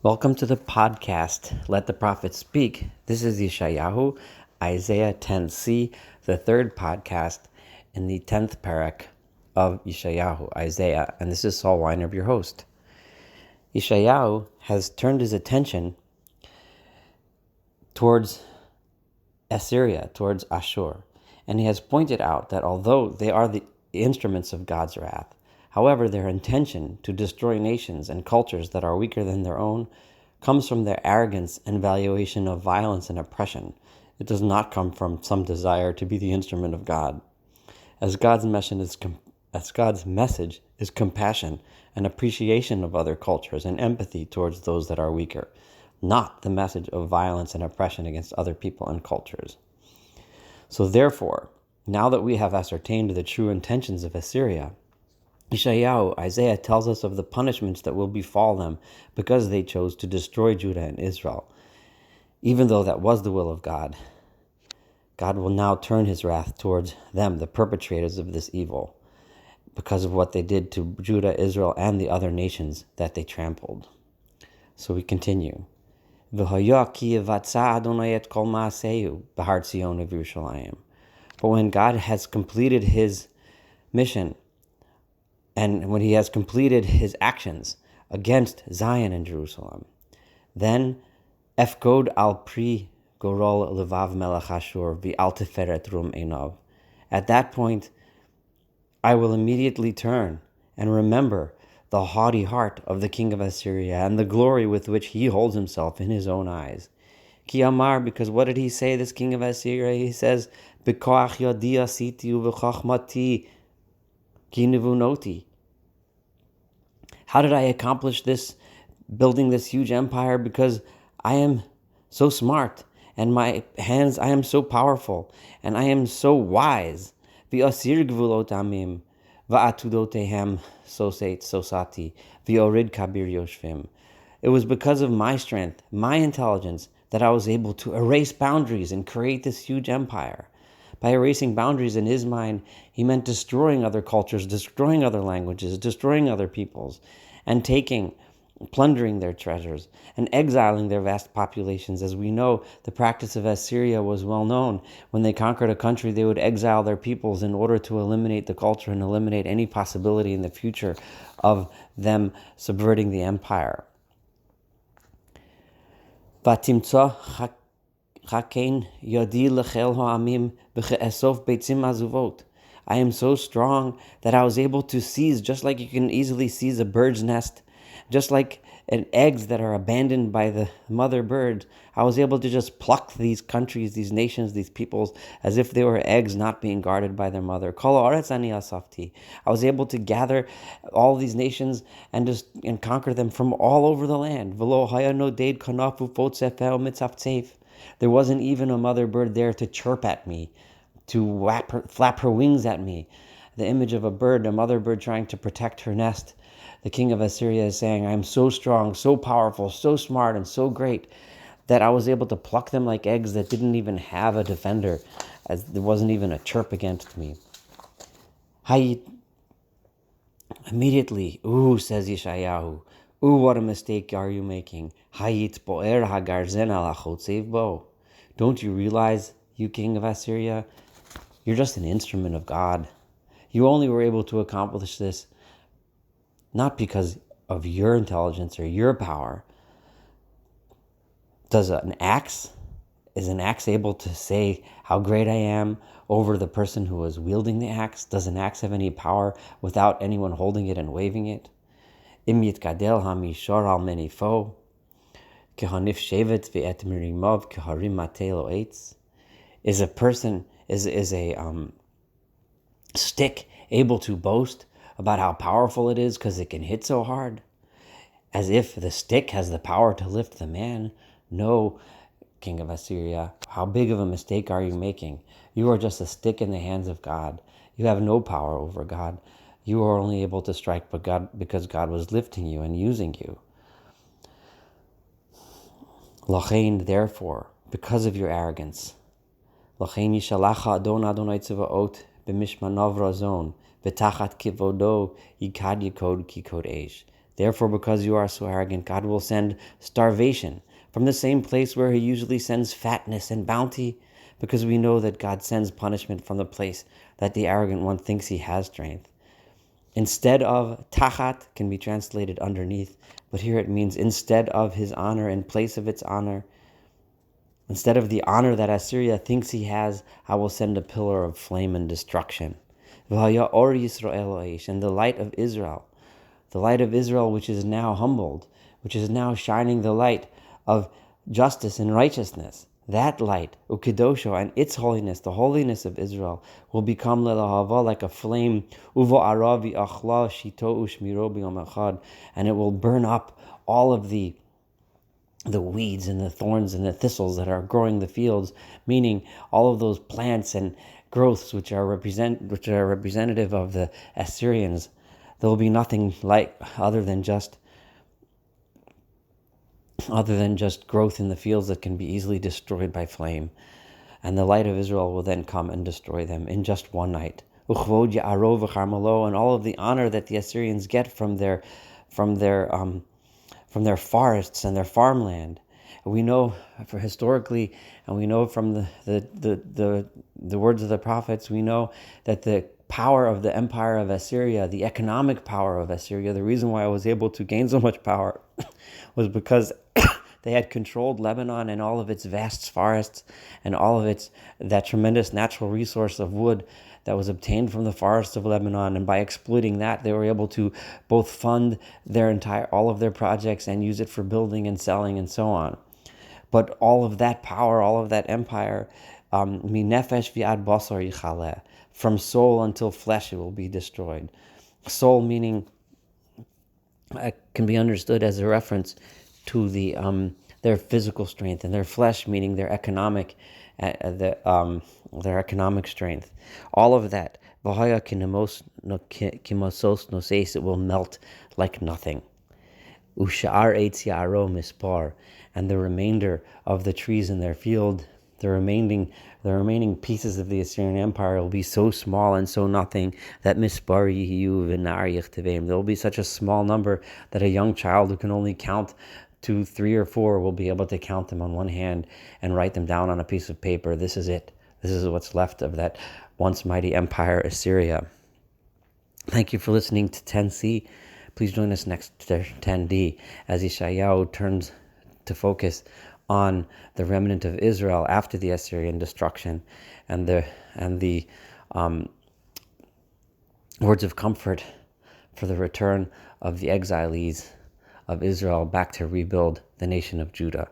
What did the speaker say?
Welcome to the podcast, Let the Prophet Speak. This is Yeshayahu, Isaiah 10c, the third podcast in the 10th parak of Yeshayahu, Isaiah, and this is Saul Weiner, your host. Yeshayahu has turned his attention towards Assyria, towards Ashur, and he has pointed out that although they are the instruments of God's wrath, however, their intention to destroy nations and cultures that are weaker than their own comes from their arrogance and valuation of violence and oppression. It does not come from some desire to be the instrument of God. As God's message is compassion and appreciation of other cultures and empathy towards those that are weaker, not the message of violence and oppression against other people and cultures. So therefore, now that we have ascertained the true intentions of Assyria, Yeshayahu, Isaiah, tells us of the punishments that will befall them because they chose to destroy Judah and Israel. Even though that was the will of God, God will now turn his wrath towards them, the perpetrators of this evil, because of what they did to Judah, Israel, and the other nations that they trampled. So we continue. But when God has completed his mission, and when he has completed his actions against Zion and Jerusalem, then Efkod al pri gorol levav melech Ashur v'al tiferet rum einav. At that point, I will immediately turn and remember the haughty heart of the king of Assyria and the glory with which he holds himself in his own eyes. Ki amar, because what did he say, this king of Assyria? He says, B'koach yodi asiti u'v'chachmati ki nivunoti. How did I accomplish this, building this huge empire? Because I am so smart, and my hands, I am so powerful, and I am so wise. V'asir gvulot amim, va'atudotehem sosati, v'orid kabir yoshvim. It was because of my strength, my intelligence, that I was able to erase boundaries and create this huge empire. By erasing boundaries in his mind, he meant destroying other cultures, destroying other languages, destroying other peoples, and plundering their treasures, and exiling their vast populations. As we know, the practice of Assyria was well known. When they conquered a country, they would exile their peoples in order to eliminate the culture and eliminate any possibility in the future of them subverting the empire. Vatimtza Chakein yodi lechel ha'amim b'che'esof beitzim azuvot. I am so strong that I was able to seize, just like you can easily seize a bird's nest, just like eggs that are abandoned by the mother bird. I was able to just pluck these countries, these nations, these peoples, as if they were eggs not being guarded by their mother. Kol ha'aretz ani asafti. I was able to gather all these nations and conquer them from all over the land. V'lo haya noded kanafu fotzefel mitzaftzef. There wasn't even a mother bird there to chirp at me, to flap her wings at me. The image of a mother bird trying to protect her nest. The king of Assyria is saying, I am so strong, so powerful, so smart, and so great that I was able to pluck them like eggs that didn't even have a defender, as there wasn't even a chirp against me. Immediately, says Yeshayahu, what a mistake are you making? Don't you realize, you king of Assyria, you're just an instrument of God. You only were able to accomplish this not because of your intelligence or your power. Is an axe able to say how great I am over the person who is wielding the axe? Does an axe have any power without anyone holding it and waving it? Im yitkadel hamishor al menifo, kehanif shevet ve'et mirimov keharim matelo eitz. Is a stick able to boast about how powerful it is because it can hit so hard? As if the stick has the power to lift the man. No, king of Assyria, how big of a mistake are you making? You are just a stick in the hands of God. You have no power over God. You are only able to strike because God was lifting you and using you. Lachain, therefore, because of your arrogance, Lachain yishalacha Adon Adonai Tzevaot b'mishmanav razon v'tachat kivodo yikad yikod kikod eish. Therefore, because you are so arrogant, God will send starvation from the same place where he usually sends fatness and bounty, because we know that God sends punishment from the place that the arrogant one thinks he has strength. Instead of tachat can be translated underneath, but here it means instead of his honor, in place of its honor. Instead of the honor that Assyria thinks he has, I will send a pillar of flame and destruction. V'haya or Yisrael oish, and the light of Israel which is now humbled, which is now shining the light of justice and righteousness. That light, ukidosho, and its holiness, the holiness of Israel, will become lelahava, like a flame, uvo aravi achla shito ushmiro b'yom echad, and it will burn up all of the weeds and the thorns and the thistles that are growing the fields, meaning all of those plants and growths which are representative of the Assyrians. There will be nothing like other than just growth in the fields that can be easily destroyed by flame. And the light of Israel will then come and destroy them in just one night. And all of the honor that the Assyrians get from their forests and their farmland. We know historically, and we know from the words of the prophets, we know that the power of the empire of Assyria, the economic power of Assyria, the reason why I was able to gain so much power was because they had controlled Lebanon and all of its vast forests and all of that tremendous natural resource of wood that was obtained from the forests of Lebanon. And by exploiting that, they were able to both fund all of their projects and use it for building and selling and so on. But all of that power, all of that empire, minefesh vi'ad basar yichaleh, from soul until flesh, it will be destroyed. Soul meaning can be understood as a reference to their physical strength, and their flesh meaning their economic strength. All of that, it will melt like nothing. Ushar eitz ya'aro mispar, and the remainder of the trees in their field, the remaining pieces of the Assyrian Empire will be so small and so nothing that mispar yihiyu v'nar yichtevim. There will be such a small number that a young child who can only count to 3 or 4 will be able to count them on one hand and write them down on a piece of paper. This is it. This is what's left of that once mighty empire, Assyria. Thank you for listening to 10C. Please join us next to 10D as Yeshayahu turns to focus on the remnant of Israel after the Assyrian destruction, and the words of comfort for the return of the exiles of Israel back to rebuild the nation of Judah.